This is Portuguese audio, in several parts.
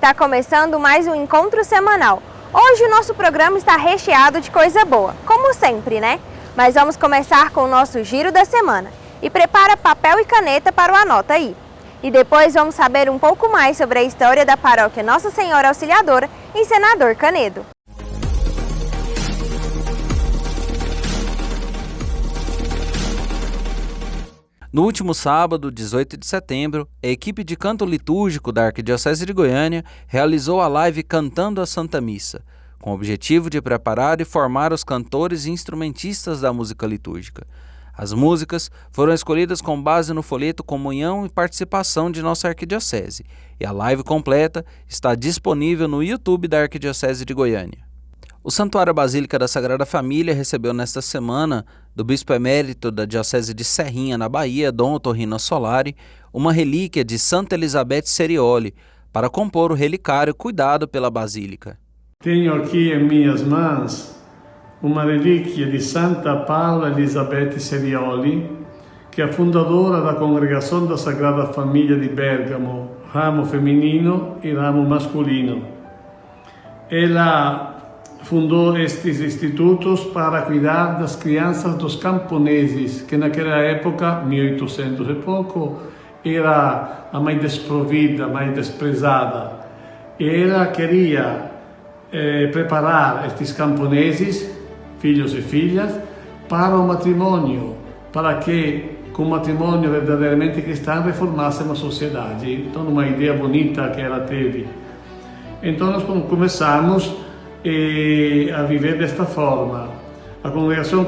Está começando mais um encontro semanal. Hoje o nosso programa está recheado de coisa boa, como sempre, né? Mas vamos começar com o nosso giro da semana. E prepara papel e caneta para o Anota Aí. E depois vamos saber um pouco mais sobre a história da paróquia Nossa Senhora Auxiliadora em Senador Canedo. No último sábado, 18 de setembro, a equipe de canto litúrgico da Arquidiocese de Goiânia realizou a live Cantando a Santa Missa, com o objetivo de preparar e formar os cantores e instrumentistas da música litúrgica. As músicas foram escolhidas com base no folheto Comunhão e Participação de nossa Arquidiocese, e a live completa está disponível no YouTube da Arquidiocese de Goiânia. O Santuário Basílica da Sagrada Família recebeu nesta semana, do Bispo Emérito da Diocese de Serrinha, na Bahia, Dom Otorrino Solari, uma relíquia de Santa Elizabeth Serioli, para compor o relicário cuidado pela Basílica. Tenho aqui em minhas mãos uma relíquia de Santa Paula Elizabeth Serioli, que é a fundadora da Congregação da Sagrada Família de Bergamo, ramo feminino e ramo masculino. Ela fundou estes institutos para cuidar das crianças dos camponeses, que naquela época, 1800 e pouco, era a mais desprovida, mais desprezada. E ela queria preparar estes camponeses, filhos e filhas, para o matrimônio, para que com o matrimônio verdadeiramente cristão reformassem a sociedade. Então, uma ideia bonita que ela teve. Então, nós começamos a viver desta forma. A congregação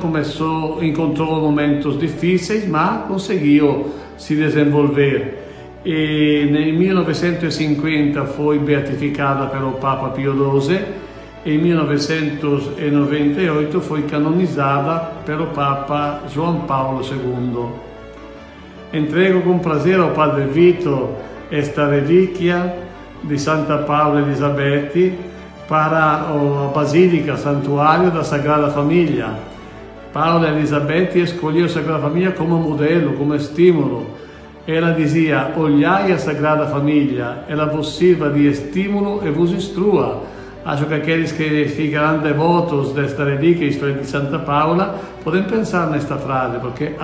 encontrou momentos difíceis, mas conseguiu se desenvolver. E em 1950 foi beatificada pelo Papa Pio XII e em 1998 foi canonizada pelo Papa João Paulo II. Entrego com prazer ao Padre Vito esta relíquia de Santa Paula Elizabeth para a Basílica, Santuário da Sagrada Família. Paula Elizabeth escolheu a Sagrada Família como modelo, como estímulo. Ela dizia: olhai a Sagrada Família, ela vos sirva de estímulo e vos instrua. Acho que aqueles que ficarão devotos desta relíquia, isto é, de Santa Paula, podem pensar nesta frase, porque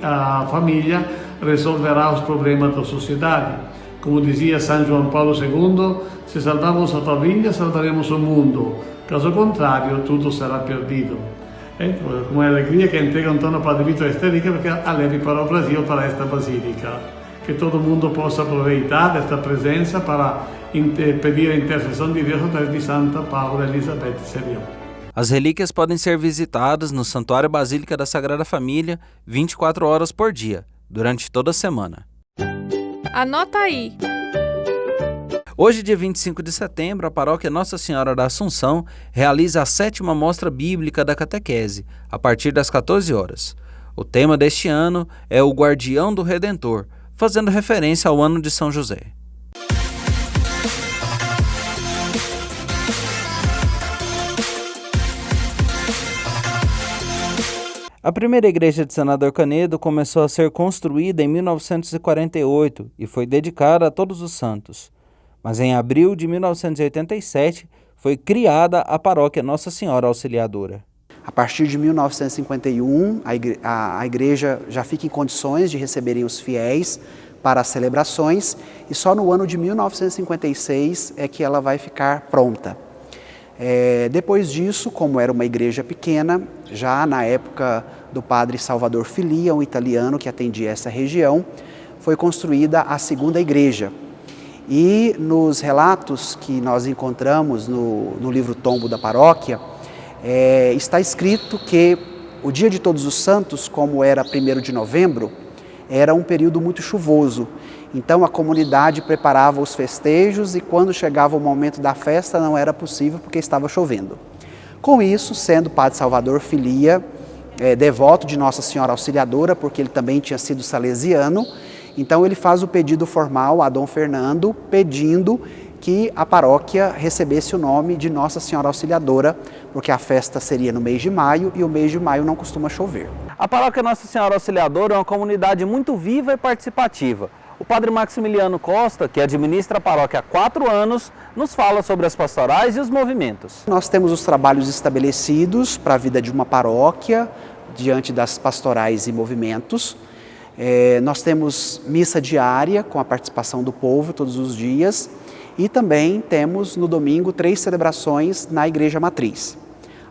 a família resolverá os problemas da sociedade. Como dizia São João Paulo II, se salvamos a família, salvaremos o mundo. Caso contrário, tudo será perdido. Então, com a alegria que entrega Antônio Padre Vito esta relíquia, porque a leve para o Brasil, para esta basílica. Que todo mundo possa aproveitar desta presença para pedir a intercessão de Deus através de Santa Paula Elizabeth Serioli. As relíquias podem ser visitadas no Santuário Basílica da Sagrada Família 24 horas por dia, durante toda a semana. Anota aí! Hoje, dia 25 de setembro, a paróquia Nossa Senhora da Assunção realiza a 7ª Mostra Bíblica da Catequese, a partir das 14 horas. O tema deste ano é o Guardião do Redentor, fazendo referência ao ano de São José. A primeira igreja de Senador Canedo começou a ser construída em 1948 e foi dedicada a Todos os Santos. Mas em abril de 1987 foi criada a paróquia Nossa Senhora Auxiliadora. A partir de 1951, a igreja já fica em condições de receberem os fiéis para as celebrações e só no ano de 1956 é que ela vai ficar pronta. Depois disso, como era uma igreja pequena, já na época do padre Salvador Filia, um italiano que atendia essa região, foi construída a segunda igreja. E nos relatos que nós encontramos no livro Tombo da Paróquia, está escrito que o dia de Todos os Santos, como era 1º de novembro, era um período muito chuvoso. Então a comunidade preparava os festejos e quando chegava o momento da festa não era possível porque estava chovendo. Com isso, sendo Padre Salvador Filia devoto de Nossa Senhora Auxiliadora, porque ele também tinha sido salesiano, então ele faz o pedido formal a Dom Fernando, pedindo que a paróquia recebesse o nome de Nossa Senhora Auxiliadora, porque a festa seria no mês de maio e o mês de maio não costuma chover. A paróquia Nossa Senhora Auxiliadora é uma comunidade muito viva e participativa, O padre Maximiliano Costa, que administra a paróquia há 4 anos, nos fala sobre as pastorais e os movimentos. Nós temos os trabalhos estabelecidos para a vida de uma paróquia, diante das pastorais e movimentos. Nós temos missa diária, com a participação do povo todos os dias, e também temos no domingo 3 celebrações na Igreja Matriz.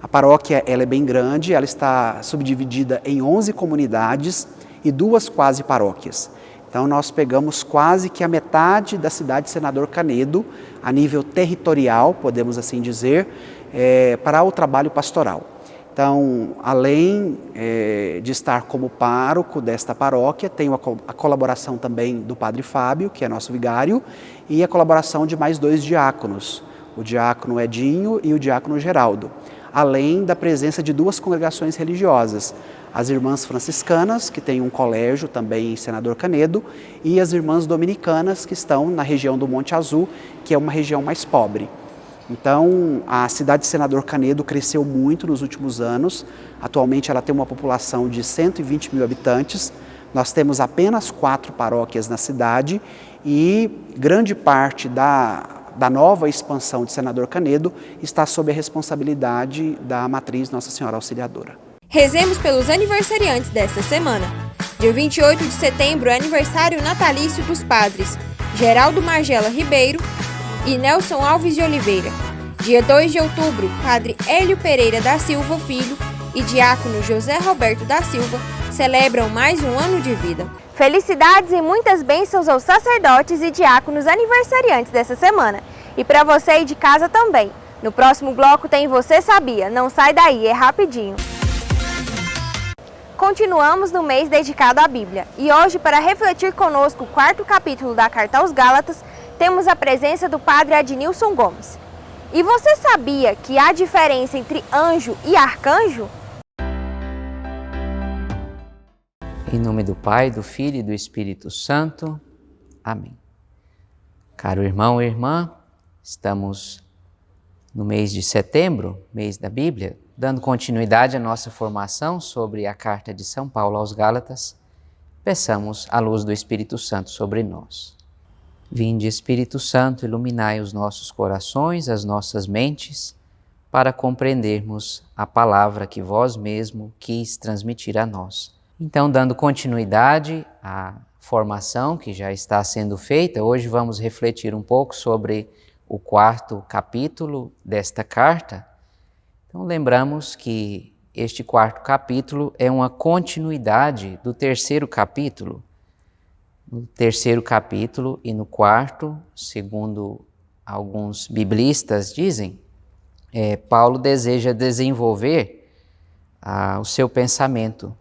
A paróquia ela é bem grande, ela está subdividida em 11 comunidades e 2 quase paróquias. Então nós pegamos quase que a metade da cidade de Senador Canedo, a nível territorial, podemos assim dizer, para o trabalho pastoral. Então, além de estar como pároco desta paróquia, tenho a colaboração também do Padre Fábio, que é nosso vigário, e a colaboração de mais 2 diáconos, o diácono Edinho e o diácono Geraldo, além da presença de 2 congregações religiosas, as Irmãs Franciscanas, que tem um colégio também em Senador Canedo, e as Irmãs Dominicanas, que estão na região do Monte Azul, que é uma região mais pobre. Então, a cidade de Senador Canedo cresceu muito nos últimos anos. Atualmente ela tem uma população de 120 mil habitantes. Nós temos apenas 4 paróquias na cidade e grande parte da nova expansão de Senador Canedo está sob a responsabilidade da Matriz Nossa Senhora Auxiliadora. Rezemos pelos aniversariantes desta semana. Dia 28 de setembro é aniversário natalício dos padres Geraldo Margela Ribeiro e Nelson Alves de Oliveira. Dia 2 de outubro, padre Hélio Pereira da Silva Filho e diácono José Roberto da Silva celebram mais um ano de vida. Felicidades e muitas bênçãos aos sacerdotes e diáconos aniversariantes dessa semana. E para você aí de casa também. No próximo bloco tem Você Sabia? Não sai daí, é rapidinho. Continuamos no mês dedicado à Bíblia e hoje, para refletir conosco o 4º capítulo da Carta aos Gálatas, temos a presença do padre Adnilson Gomes. E você sabia que há diferença entre anjo e arcanjo? Em nome do Pai, do Filho e do Espírito Santo. Amém. Caro irmão e irmã, estamos no mês de setembro, mês da Bíblia, dando continuidade à nossa formação sobre a carta de São Paulo aos Gálatas. Peçamos a luz do Espírito Santo sobre nós. Vinde, Espírito Santo, iluminai os nossos corações, as nossas mentes, para compreendermos a palavra que vós mesmo quis transmitir a nós. Então, dando continuidade à formação que já está sendo feita, hoje vamos refletir um pouco sobre o 4º capítulo desta carta. Então, lembramos que este 4º capítulo é uma continuidade do 3º capítulo. No 3º capítulo e no 4º, segundo alguns biblistas dizem, Paulo deseja desenvolver o seu pensamento,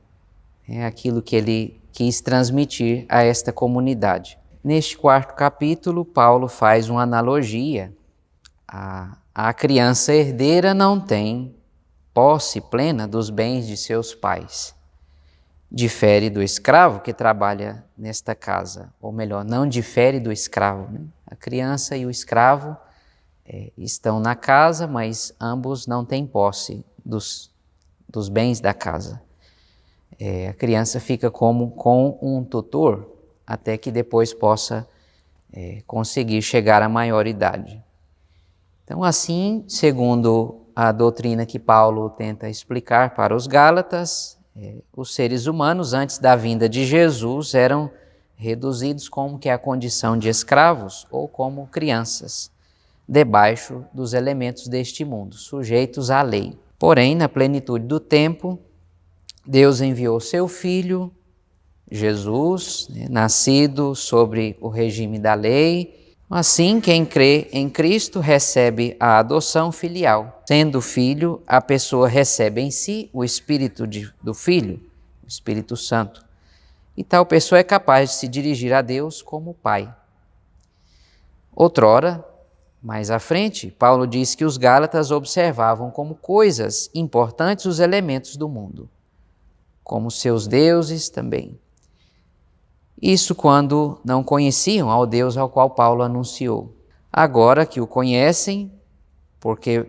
aquilo que ele quis transmitir a esta comunidade. Neste 4º capítulo, Paulo faz uma analogia. A criança herdeira não tem posse plena dos bens de seus pais. Difere do escravo que trabalha nesta casa, ou melhor, não difere do escravo, né? A criança e o escravo estão na casa, mas ambos não têm posse dos bens da casa. A criança fica com um tutor até que depois possa conseguir chegar à maioridade. Então, assim, segundo a doutrina que Paulo tenta explicar para os Gálatas, os seres humanos, antes da vinda de Jesus, eram reduzidos como que a condição de escravos ou como crianças, debaixo dos elementos deste mundo, sujeitos à lei. Porém, na plenitude do tempo, Deus enviou seu Filho, Jesus, nascido sobre o regime da lei. Assim, quem crê em Cristo recebe a adoção filial. Sendo filho, a pessoa recebe em si o Espírito do Filho, o Espírito Santo. E tal pessoa é capaz de se dirigir a Deus como Pai. Outrora, mais à frente, Paulo diz que os Gálatas observavam como coisas importantes os elementos do mundo, como seus deuses também. Isso quando não conheciam ao Deus ao qual Paulo anunciou. Agora que o conhecem, por que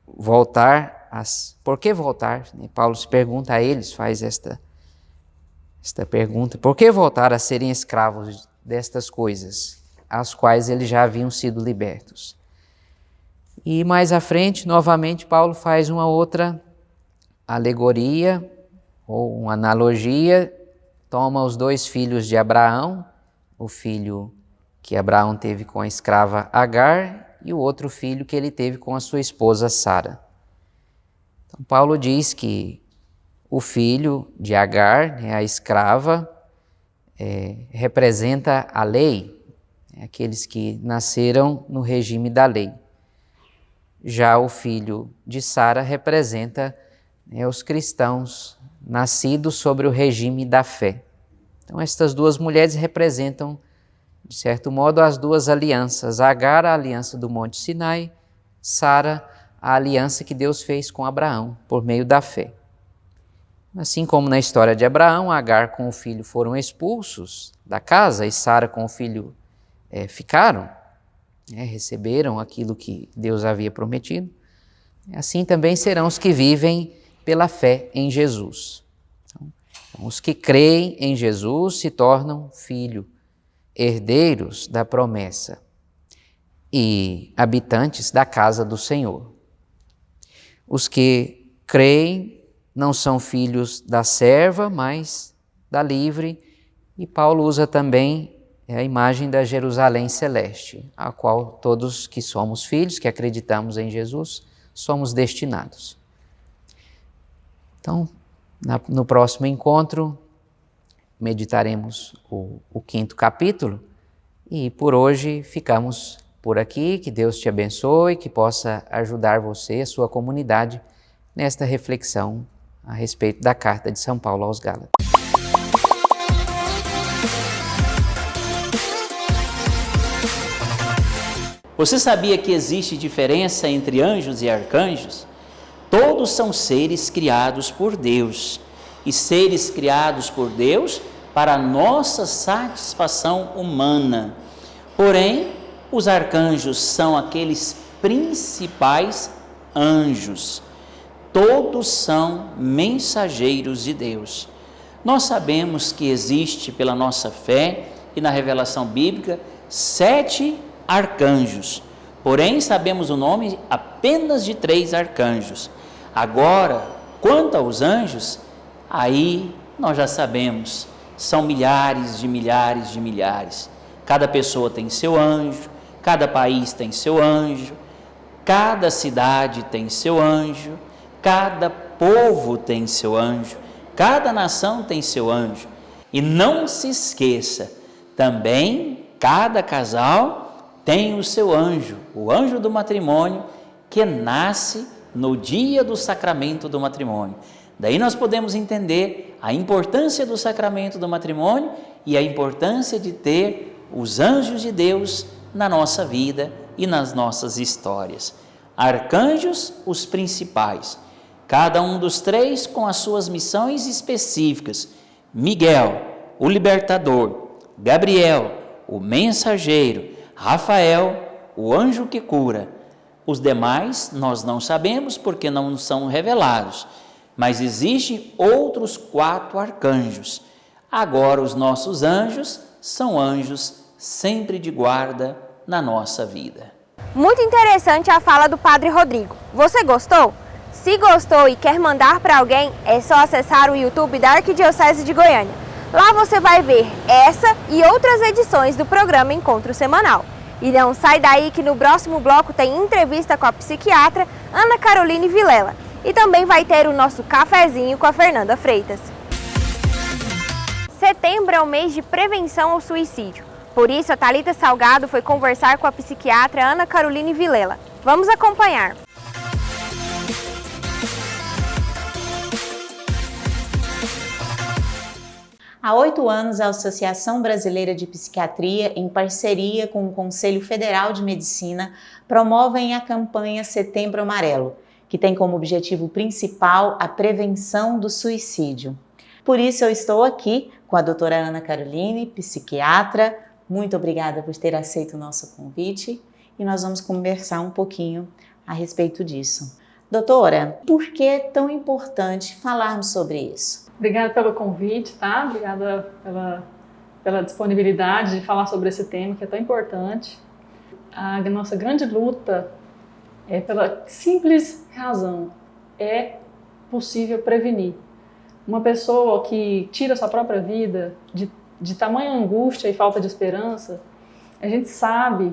voltar? Paulo se pergunta a eles, faz esta pergunta: por que voltar a serem escravos destas coisas, às quais eles já haviam sido libertos. E mais à frente, novamente, Paulo faz uma outra alegoria ou uma analogia, toma os dois filhos de Abraão, o filho que Abraão teve com a escrava Agar e o outro filho que ele teve com a sua esposa Sara. Então, Paulo diz que o filho de Agar, a escrava, representa a lei, aqueles que nasceram no regime da lei. Já o filho de Sara representa os cristãos nascidos sobre o regime da fé. Então, estas duas mulheres representam, de certo modo, as duas alianças. Agar, a aliança do Monte Sinai, Sara, a aliança que Deus fez com Abraão, por meio da fé. Assim como na história de Abraão, Agar com o filho foram expulsos da casa e Sara com o filho ficaram, receberam aquilo que Deus havia prometido, assim também serão os que vivem pela fé em Jesus. Então, os que creem em Jesus se tornam herdeiros da promessa e habitantes da casa do Senhor. Os que creem não são filhos da serva, mas da livre, e Paulo usa também a imagem da Jerusalém celeste, a qual todos que somos filhos, que acreditamos em Jesus, somos destinados. Então, no próximo encontro, meditaremos o 5º capítulo, e por hoje ficamos por aqui. Que Deus te abençoe, que possa ajudar você, a sua comunidade, nesta reflexão a respeito da carta de São Paulo aos Gálatas. Você sabia que existe diferença entre anjos e arcanjos? Todos são seres criados por Deus, e seres criados por Deus para a nossa satisfação humana. Porém, os arcanjos são aqueles principais anjos. Todos são mensageiros de Deus. Nós sabemos que existe, pela nossa fé e na revelação bíblica, 7 arcanjos. Porém, sabemos o nome apenas de 3 arcanjos. Agora, quanto aos anjos, aí nós já sabemos, são milhares de milhares de milhares. Cada pessoa tem seu anjo, cada país tem seu anjo, cada cidade tem seu anjo, cada povo tem seu anjo, cada nação tem seu anjo. E não se esqueça, também cada casal tem o seu anjo, o anjo do matrimônio, que nasce no dia do sacramento do matrimônio. Daí nós podemos entender a importância do sacramento do matrimônio e a importância de ter os anjos de Deus na nossa vida e nas nossas histórias. Arcanjos, os principais, cada um dos 3 com as suas missões específicas. Miguel, o libertador; Gabriel, o mensageiro; Rafael, o anjo que cura. Os demais nós não sabemos porque não são revelados, mas existem outros 4 arcanjos. Agora os nossos anjos são anjos sempre de guarda na nossa vida. Muito interessante a fala do Padre Rodrigo. Você gostou? Se gostou e quer mandar para alguém, é só acessar o YouTube da Arquidiocese de Goiânia. Lá você vai ver essa e outras edições do programa Encontro Semanal. E não sai daí que no próximo bloco tem entrevista com a psiquiatra Ana Caroline Vilela. E também vai ter o nosso cafezinho com a Fernanda Freitas. Setembro é o mês de prevenção ao suicídio. Por isso, a Thalita Salgado foi conversar com a psiquiatra Ana Caroline Vilela. Vamos acompanhar. Há 8 anos, a Associação Brasileira de Psiquiatria, em parceria com o Conselho Federal de Medicina, promovem a campanha Setembro Amarelo, que tem como objetivo principal a prevenção do suicídio. Por isso, eu estou aqui com a doutora Ana Caroline, psiquiatra. Muito obrigada por ter aceito o nosso convite e nós vamos conversar um pouquinho a respeito disso. Doutora, por que é tão importante falarmos sobre isso? Obrigada pelo convite, tá? Obrigada pela disponibilidade de falar sobre esse tema que é tão importante. A nossa grande luta é pela simples razão, é possível prevenir. Uma pessoa que tira sua própria vida de tamanha angústia e falta de esperança, a gente sabe,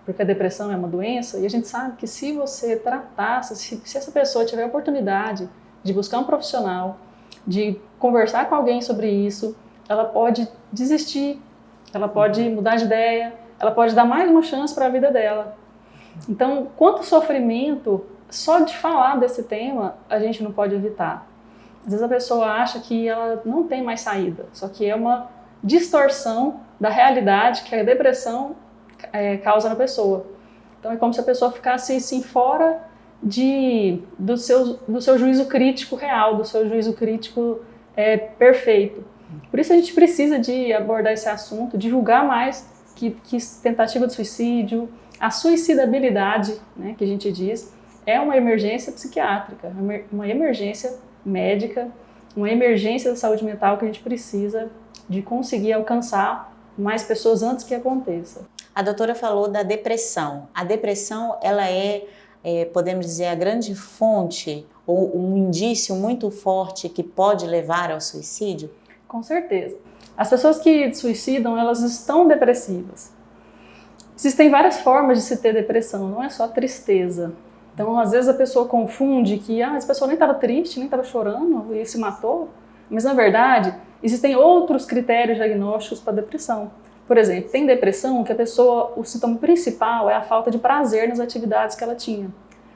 porque a depressão é uma doença, e a gente sabe que se você tratasse, se essa pessoa tiver a oportunidade de buscar um profissional, de conversar com alguém sobre isso, ela pode desistir, ela pode mudar de ideia, ela pode dar mais uma chance para a vida dela. Então, quanto sofrimento, só de falar desse tema, a gente não pode evitar. Às vezes a pessoa acha que ela não tem mais saída, só que é uma distorção da realidade que a depressão causa na pessoa. Então é como se a pessoa ficasse assim, fora do seu juízo crítico real, do seu juízo crítico perfeito. Por isso a gente precisa de abordar esse assunto, divulgar mais que tentativa de suicídio, a suicidabilidade, né, que a gente diz, é uma emergência psiquiátrica, uma emergência médica, uma emergência da saúde mental que a gente precisa de conseguir alcançar mais pessoas antes que aconteça. A doutora falou da depressão. A depressão, ela podemos dizer, a grande fonte ou um indício muito forte que pode levar ao suicídio? Com certeza. As pessoas que suicidam, elas estão depressivas. Existem várias formas de se ter depressão, não é só tristeza. Então, às vezes a pessoa confunde que essa pessoa nem estava triste, nem estava chorando e se matou. Mas, na verdade, existem outros critérios diagnósticos para depressão. Por exemplo, tem depressão que o sintoma principal é a falta de prazer nas atividades que ela tinha.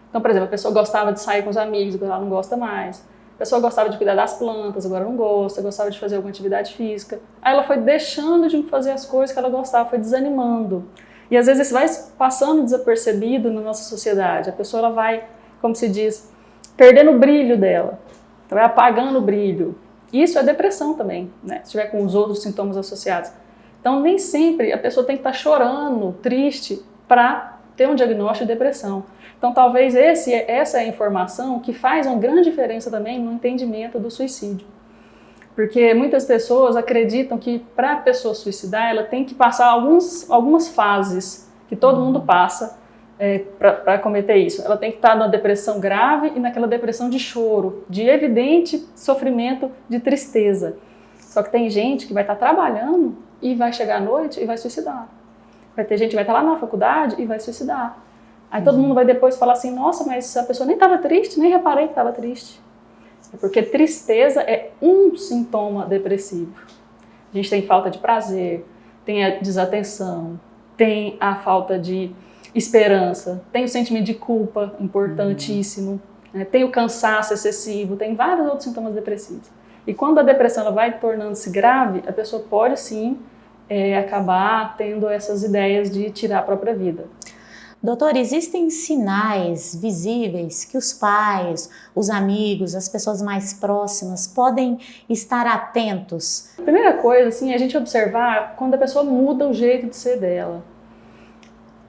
Então, por exemplo, a pessoa gostava de sair com os amigos, agora ela não gosta mais. A pessoa gostava de cuidar das plantas, agora não gosta. Gostava de fazer alguma atividade física. Aí ela foi deixando de fazer as coisas que ela gostava, foi desanimando. E às vezes isso vai passando desapercebido na nossa sociedade. A pessoa ela vai, como se diz, perdendo o brilho dela. Então, vai apagando o brilho. Isso é depressão também, né? Se tiver com os outros sintomas associados. Então, nem sempre a pessoa tem que estar chorando, triste, para ter um diagnóstico de depressão. Então, talvez essa é a informação que faz uma grande diferença também no entendimento do suicídio. Porque muitas pessoas acreditam que para a pessoa suicidar, ela tem que passar algumas fases que todo mundo passa para cometer isso. Ela tem que estar numa depressão grave e naquela depressão de choro, de evidente sofrimento, de tristeza. Só que tem gente que vai estar trabalhando e vai chegar à noite e vai suicidar. Vai ter gente que vai estar lá na faculdade e vai suicidar. Aí todo mundo vai depois falar assim, nossa, mas a pessoa nem estava triste, nem reparei que estava triste. É porque tristeza é um sintoma depressivo. A gente tem falta de prazer, tem a desatenção, tem a falta de esperança, tem o sentimento de culpa, importantíssimo, né? Tem o cansaço excessivo, tem vários outros sintomas depressivos. E quando a depressão ela vai tornando-se grave, a pessoa pode sim acabar tendo essas ideias de tirar a própria vida. Doutor, existem sinais visíveis que os pais, os amigos, as pessoas mais próximas podem estar atentos? A primeira coisa assim, é a gente observar quando a pessoa muda o jeito de ser dela.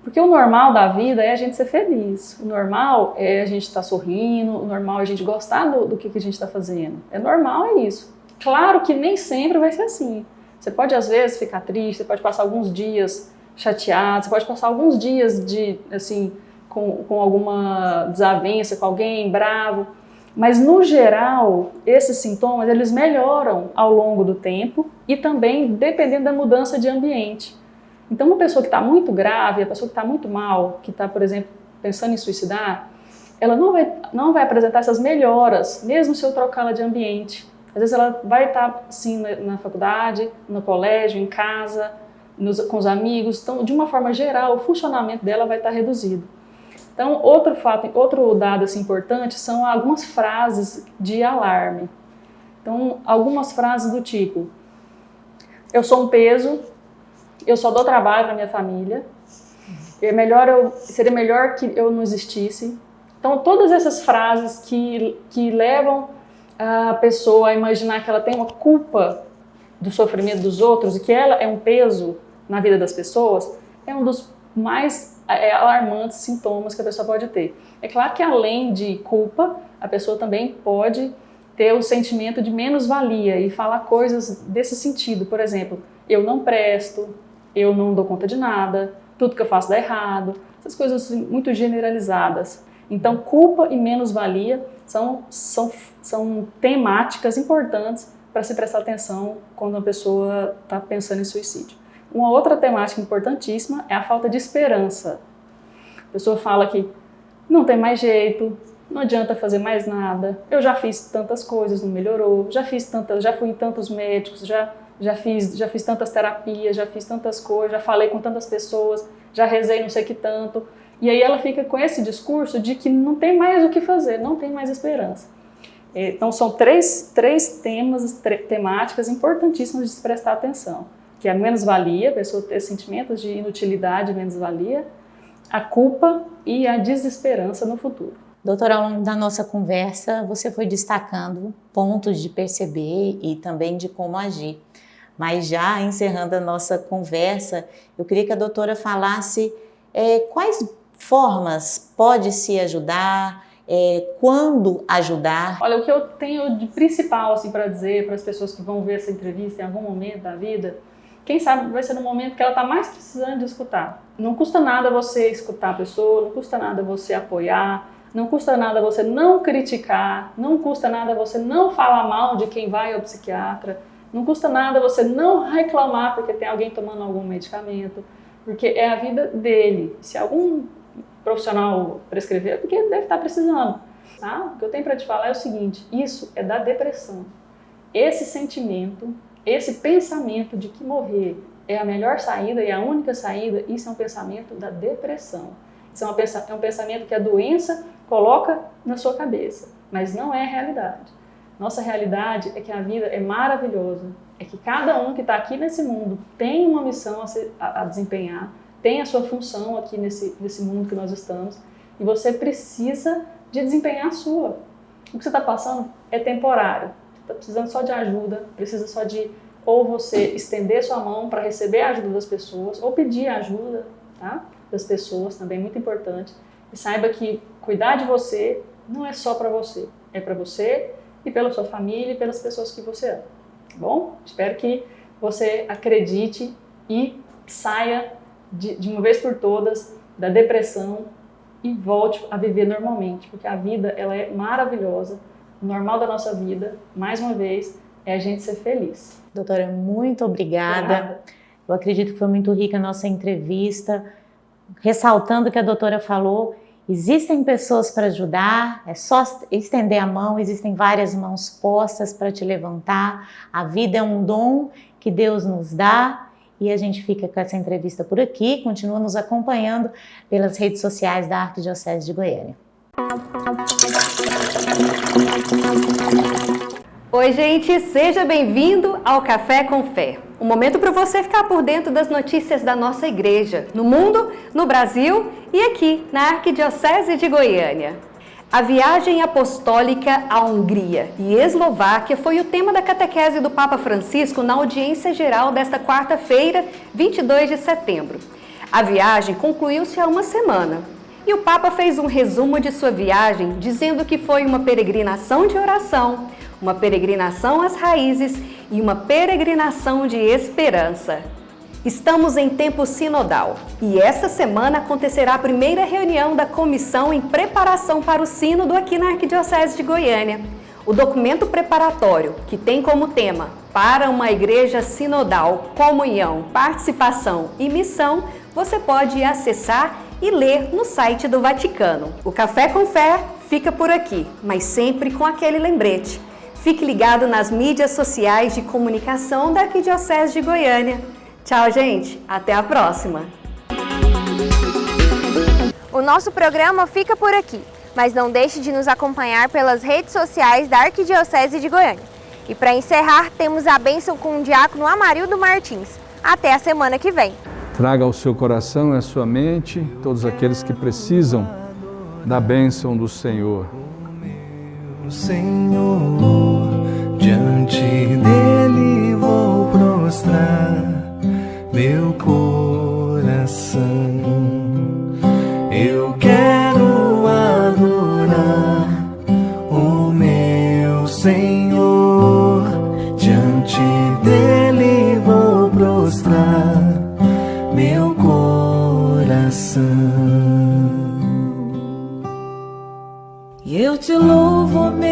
Porque o normal da vida é a gente ser feliz. O normal é a gente estar sorrindo, o normal é a gente gostar do que a gente está fazendo. É normal, é isso. Claro que nem sempre vai ser assim. Você pode às vezes ficar triste, você pode passar alguns dias chateado, você pode passar alguns dias com alguma desavença com alguém, bravo, mas no geral esses sintomas eles melhoram ao longo do tempo e também dependendo da mudança de ambiente. Então uma pessoa que está muito grave, a pessoa que está muito mal, que está, por exemplo, pensando em suicidar, ela não vai apresentar essas melhoras, mesmo se eu trocá-la de ambiente. Às vezes ela vai estar assim na faculdade, no colégio, em casa, com os amigos, então de uma forma geral o funcionamento dela vai estar reduzido. Então outro dado assim, importante são algumas frases de alarme. Então algumas frases do tipo, eu sou um peso, eu só dou trabalho para minha família, seria melhor que eu não existisse. Então todas essas frases que levam a pessoa a imaginar que ela tem uma culpa do sofrimento dos outros e que ela é um peso na vida das pessoas, é um dos mais alarmantes sintomas que a pessoa pode ter. É claro que além de culpa, a pessoa também pode ter o sentimento de menos-valia e falar coisas desse sentido. Por exemplo, eu não presto, eu não dou conta de nada, tudo que eu faço dá errado, essas coisas assim, muito generalizadas. Então, culpa e menos-valia são temáticas importantes para se prestar atenção quando uma pessoa está pensando em suicídio. Uma outra temática importantíssima é a falta de esperança. A pessoa fala que não tem mais jeito, não adianta fazer mais nada, eu já fiz tantas coisas, não melhorou, já fui em tantos médicos, já fiz tantas terapias, já fiz tantas coisas, já falei com tantas pessoas, já rezei não sei que tanto. E aí ela fica com esse discurso de que não tem mais o que fazer, não tem mais esperança. Então são três temáticas importantíssimas de se prestar atenção, que é a menos-valia, a pessoa ter sentimentos de inutilidade, menos-valia, a culpa e a desesperança no futuro. Doutora, ao longo da nossa conversa, você foi destacando pontos de perceber e também de como agir. Mas já encerrando a nossa conversa, eu queria que a doutora falasse quais formas pode se ajudar, quando ajudar. Olha, o que eu tenho de principal assim, para dizer para as pessoas que vão ver essa entrevista em algum momento da vida, quem sabe vai ser no momento que ela está mais precisando de escutar. Não custa nada você escutar a pessoa, não custa nada você apoiar, não custa nada você não criticar, não custa nada você não falar mal de quem vai ao psiquiatra, não custa nada você não reclamar porque tem alguém tomando algum medicamento, porque é a vida dele. Se algum profissional prescrever, é porque ele deve estar precisando. Tá? O que eu tenho para te falar é o seguinte, isso é da depressão. Esse sentimento, esse pensamento de que morrer é a melhor saída e a única saída, isso é um pensamento da depressão. Isso é um pensamento que a doença coloca na sua cabeça, mas não é a realidade. Nossa realidade é que a vida é maravilhosa, é que cada um que está aqui nesse mundo tem uma missão a desempenhar, tem a sua função aqui nesse mundo que nós estamos, e você precisa de desempenhar a sua. O que você está passando é temporário, você está precisando só de ajuda, precisa só de ou você estender sua mão para receber a ajuda das pessoas, ou pedir a ajuda, tá? Das pessoas, também muito importante. E saiba que cuidar de você não é só para você, é para você e pela sua família e pelas pessoas que você ama. Tá bom? Espero que você acredite e saia de uma vez por todas da depressão e volte a viver normalmente, porque a vida ela é maravilhosa. O normal da nossa vida, mais uma vez, é a gente ser feliz. Doutora, muito obrigada. Eu acredito que foi muito rica a nossa entrevista. Ressaltando o que a doutora falou, existem pessoas para ajudar, é só estender a mão, existem várias mãos postas para te levantar. A vida é um dom que Deus nos dá e a gente fica com essa entrevista por aqui, continua nos acompanhando pelas redes sociais da Arquidiocese de Goiânia. Oi, gente, seja bem-vindo ao Café com Fé. Um momento para você ficar por dentro das notícias da nossa igreja, no mundo, no Brasil e aqui na Arquidiocese de Goiânia. A viagem apostólica à Hungria e Eslováquia foi o tema da catequese do Papa Francisco na audiência geral desta quarta-feira, 22 de setembro. A viagem concluiu-se há uma semana e o Papa fez um resumo de sua viagem, dizendo que foi uma peregrinação de oração, uma peregrinação às raízes e uma peregrinação de esperança. Estamos em tempo sinodal e essa semana acontecerá a primeira reunião da comissão em preparação para o sínodo aqui na Arquidiocese de Goiânia. O documento preparatório, que tem como tema Para uma Igreja Sinodal, Comunhão, Participação e Missão, você pode acessar e ler no site do Vaticano. O Café com Fé fica por aqui, mas sempre com aquele lembrete. Fique ligado nas mídias sociais de comunicação da Arquidiocese de Goiânia. Tchau, gente. Até a próxima. O nosso programa fica por aqui, mas não deixe de nos acompanhar pelas redes sociais da Arquidiocese de Goiânia. E para encerrar, temos a bênção com o diácono Amarildo Martins. Até a semana que vem. Traga ao seu coração e à sua mente todos aqueles que precisam da bênção do Senhor. Senhor, diante dele vou prostrar meu coração. Eu quero adorar o meu Senhor, diante dele vou prostrar te louvo, meu